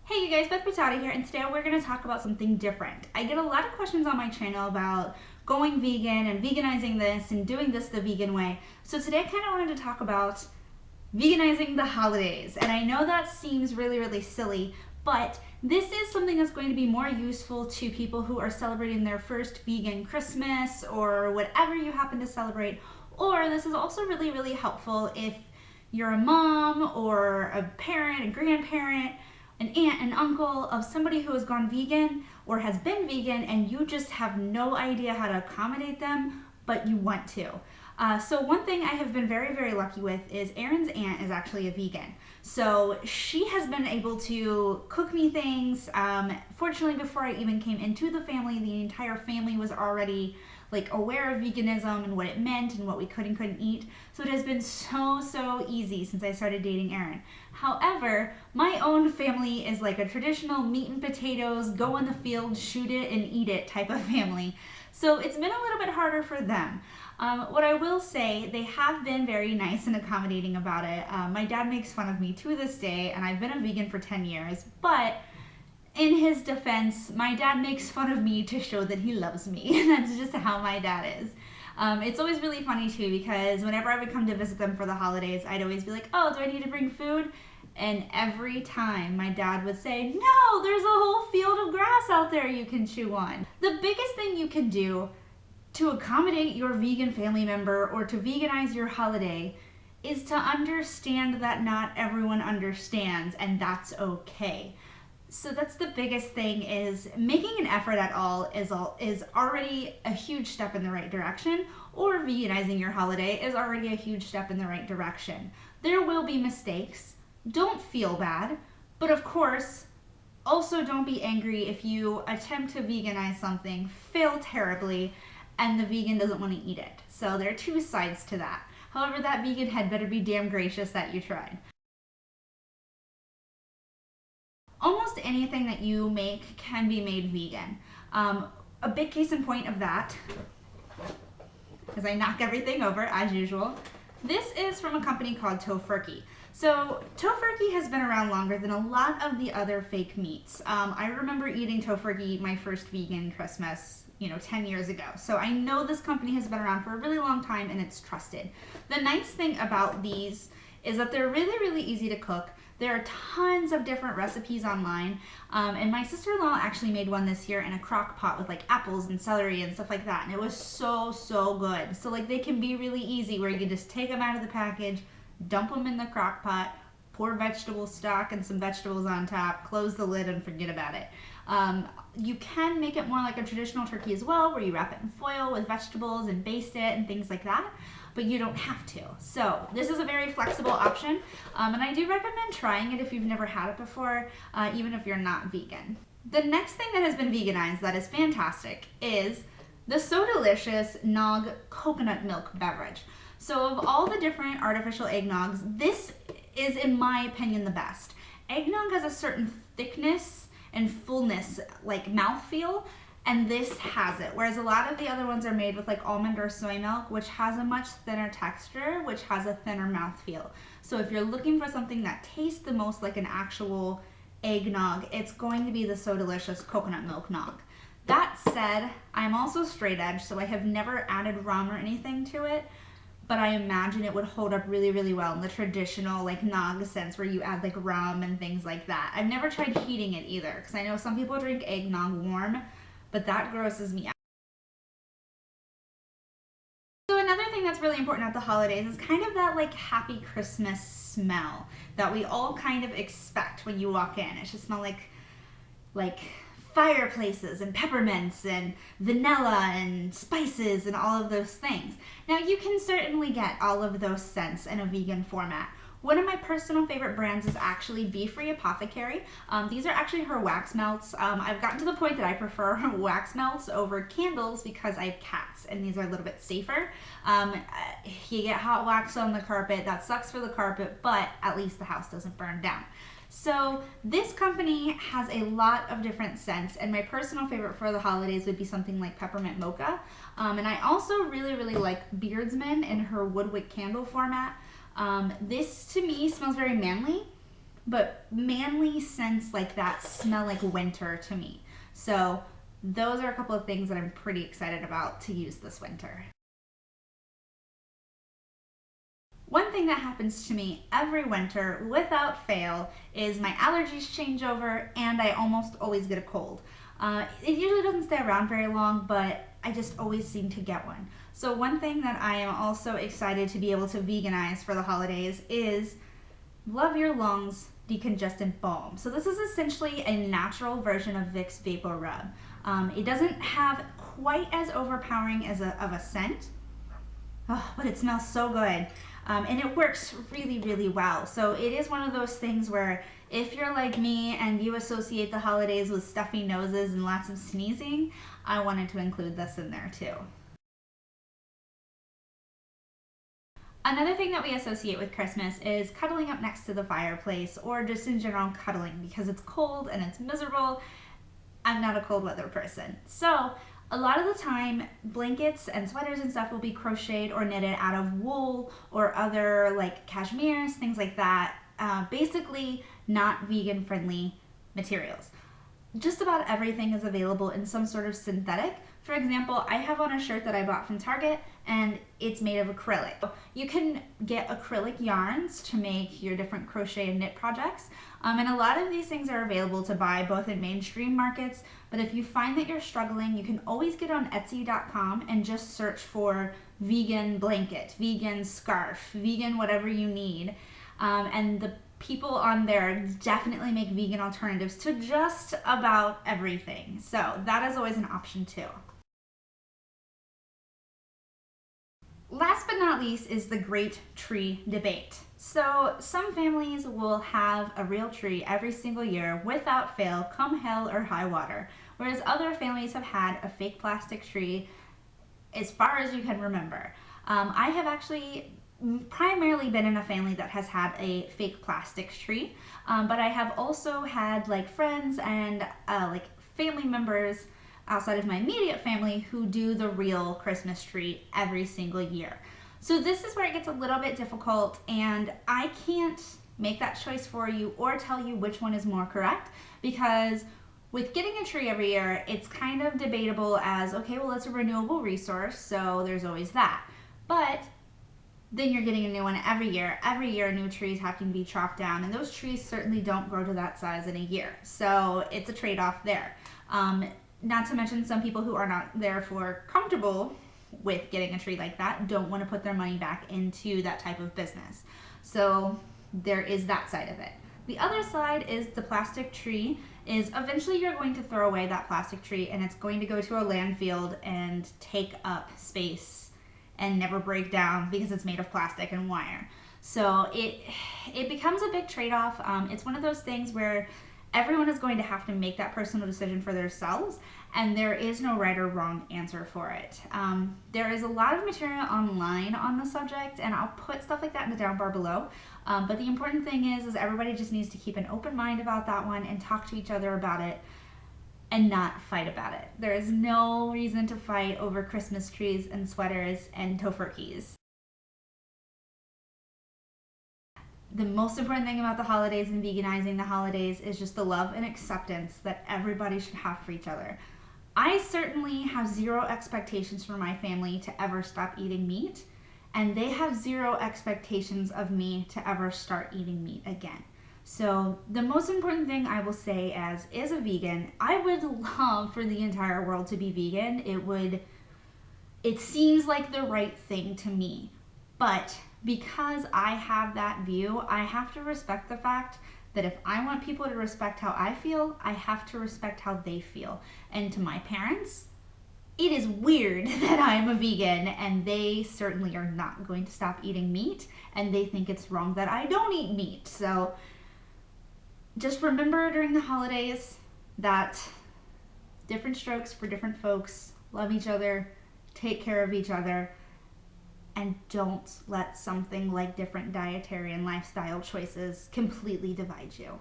Hey you guys, Beth Patati here, and today we're going to talk about something different. I get a lot of questions on my channel about going vegan and veganizing this and doing this the vegan way. So today I kind of wanted to talk about veganizing the holidays. And I know that seems really silly, but this is something that's going to be more useful to people who are celebrating their first vegan Christmas or whatever you happen to celebrate. Or this is also really helpful if you're a mom or a parent, a grandparent, an aunt, an uncle of somebody who has gone vegan or has been vegan and you just have no idea how to accommodate them, but you want to. So one thing I have been very lucky with is Erin's aunt is actually a vegan. So she has been able to cook me things. Fortunately, before I even came into the family, the entire family was already aware of veganism and what it meant and what we could and couldn't eat. So it has been so easy since I started dating Erin. However, my own family is like a traditional meat and potatoes, go in the field, shoot it and eat it type of family. So it's been a little bit harder for them. What I will say, they have been very nice and accommodating about it. My dad makes fun of me to this day, and I've been a vegan for 10 years, but in his defense, my dad makes fun of me to show that he loves me. And that's just how my dad is. It's always really funny too, because whenever I would come to visit them for the holidays, I'd always be like, oh, do I need to bring food? And every time my dad would say, no, there's a whole field of grass out there you can chew on. The biggest thing you can do to accommodate your vegan family member or to veganize your holiday is to understand that not everyone understands, and that's okay. So that's the biggest thing, is making an effort at all is already a huge step in the right direction, or veganizing your holiday is already a huge step in the right direction. There will be mistakes. Don't feel bad, but of course, also don't be angry if you attempt to veganize something, fail terribly, and the vegan doesn't want to eat it. So there are two sides to that. However, that vegan had better be damn gracious that you tried. Almost anything that you make can be made vegan. A big case in point of that, as I knock everything over as usual, this is from a company called Tofurkey. So Tofurkey has been around longer than a lot of the other fake meats. I remember eating Tofurkey my first vegan Christmas, 10 years ago. So I know this company has been around for a really long time and it's trusted. The nice thing about these is that they're really easy to cook. There are tons of different recipes online, and my sister-in-law actually made one this year in a crock pot with apples and celery and stuff like that, and it was so good. So they can be really easy, where you can just take them out of the package, dump them in the crock pot, pour vegetable stock and some vegetables on top, close the lid and forget about it. You can make it more like a traditional turkey as well, where you wrap it in foil with vegetables and baste it and things like that, but you don't have to. So this is a very flexible option, and I do recommend trying it if you've never had it before, even if you're not vegan. The next thing that has been veganized that is fantastic is the So Delicious Nog coconut milk beverage. So of all the different artificial eggnogs, this is, in my opinion, the best. Eggnog has a certain thickness and fullness, mouthfeel, and this has it. Whereas a lot of the other ones are made with almond or soy milk, which has a much thinner texture, which has a thinner mouthfeel. So if you're looking for something that tastes the most like an actual eggnog, it's going to be the So Delicious coconut milk nog. That said, I'm also straight edge, so I have never added rum or anything to it, but I imagine it would hold up really well in the traditional nog sense, where you add rum and things like that. I've never tried heating it either, because I know some people drink eggnog warm, but that grosses me out. So another thing that's really important at the holidays is kind of that happy Christmas smell that we all kind of expect when you walk in. It should smell like fireplaces and peppermints and vanilla and spices and all of those things. Now you can certainly get all of those scents in a vegan format. One of my personal favorite brands is actually Bee Free Apothecary. These are actually her wax melts. I've gotten to the point that I prefer wax melts over candles because I have cats, and these are a little bit safer. You get hot wax on the carpet, that sucks for the carpet, but at least the house doesn't burn down. So this company has a lot of different scents, and my personal favorite for the holidays would be something like peppermint mocha. And I also really like Beardsman in her woodwick candle format. This to me smells very manly, but manly scents like that smell like winter to me. So those are a couple of things that I'm pretty excited about to use this winter. One thing that happens to me every winter without fail is my allergies change over and I almost always get a cold. It usually doesn't stay around very long, but I just always seem to get one. So one thing that I am also excited to be able to veganize for the holidays is Love Your Lungs Decongestant Balm. So this is essentially a natural version of Vicks Vapor Rub. It doesn't have quite as overpowering of a scent, but it smells so good. And it works really, really well. So it is one of those things where if you're like me and you associate the holidays with stuffy noses and lots of sneezing, I wanted to include this in there too. Another thing that we associate with Christmas is cuddling up next to the fireplace, or just in general cuddling because it's cold and it's miserable. I'm not a cold weather person. So a lot of the time, blankets and sweaters and stuff will be crocheted or knitted out of wool or other like cashmeres, things like that. Basically not vegan friendly materials. Just about everything is available in some sort of synthetic. For example, I have on a shirt that I bought from Target and it's made of acrylic. You can get acrylic yarns to make your different crochet and knit projects. And a lot of these things are available to buy both in mainstream markets, but if you find that you're struggling, you can always get on Etsy.com and just search for vegan blanket, vegan scarf, vegan whatever you need. And the people on there definitely make vegan alternatives to just about everything. So that is always an option too. Last but not least is the great tree debate. So some families will have a real tree every single year without fail, come hell or high water, whereas other families have had a fake plastic tree as far as you can remember. I have actually primarily been in a family that has had a fake plastic tree, but I have also had like friends and like family members outside of my immediate family who do the real Christmas tree every single year. So this is where it gets a little bit difficult, and I can't make that choice for you or tell you which one is more correct, because with getting a tree every year, it's kind of debatable as, okay, well, it's a renewable resource, so there's always that. But then you're getting a new one every year. Every year, new trees have to be chopped down, and those trees certainly don't grow to that size in a year. So it's a trade-off there. Not to mention some people who are not therefore comfortable with getting a tree like that don't want to put their money back into that type of business. So there is that side of it. The other side is the plastic tree is eventually you're going to throw away that plastic tree and it's going to go to a landfill and take up space and never break down because it's made of plastic and wire. So it becomes a big trade-off. It's one of those things where everyone is going to have to make that personal decision for themselves, and there is no right or wrong answer for it. There is a lot of material online on the subject, and I'll put stuff like that in the down bar below. But the important thing is everybody just needs to keep an open mind about that one and talk to each other about it and not fight about it. There is no reason to fight over Christmas trees and sweaters and Tofurkeys. The most important thing about the holidays and veganizing the holidays is just the love and acceptance that everybody should have for each other. I certainly have zero expectations for my family to ever stop eating meat, and they have zero expectations of me to ever start eating meat again. So the most important thing I will say as a vegan, I would love for the entire world to be vegan. It seems like the right thing to me, but because I have that view, I have to respect the fact that if I want people to respect how I feel, I have to respect how they feel. And to my parents, it is weird that I'm a vegan, and they certainly are not going to stop eating meat, and they think it's wrong that I don't eat meat. So just remember during the holidays that different strokes for different folks. Love each other, take care of each other, and don't let something like different dietary and lifestyle choices completely divide you.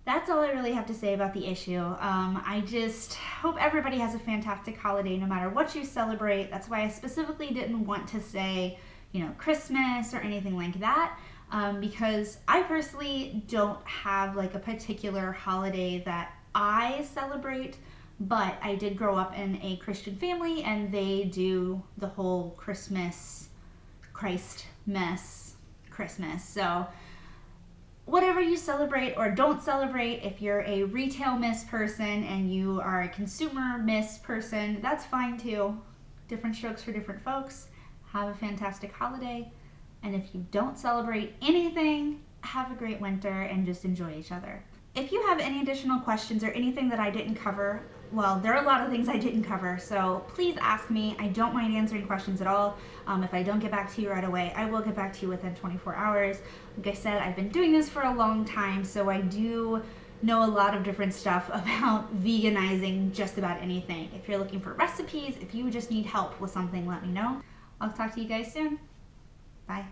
That's all I really have to say about the issue. I just hope everybody has a fantastic holiday no matter what you celebrate. That's why I specifically didn't want to say, Christmas or anything like that. because I personally don't have like a particular holiday that I celebrate, but I did grow up in a Christian family and they do the whole Christmas, Christmas. So whatever you celebrate or don't celebrate, if you're a retail miss person and you are a consumer miss person, that's fine too. Different strokes for different folks. Have a fantastic holiday. And if you don't celebrate anything, have a great winter and just enjoy each other. If you have any additional questions or anything that I didn't cover, well, there are a lot of things I didn't cover, so please ask me. I don't mind answering questions at all. If I don't get back to you right away, I will get back to you within 24 hours. Like I said, I've been doing this for a long time, so I do know a lot of different stuff about veganizing just about anything. If you're looking for recipes, if you just need help with something, let me know. I'll talk to you guys soon. Bye.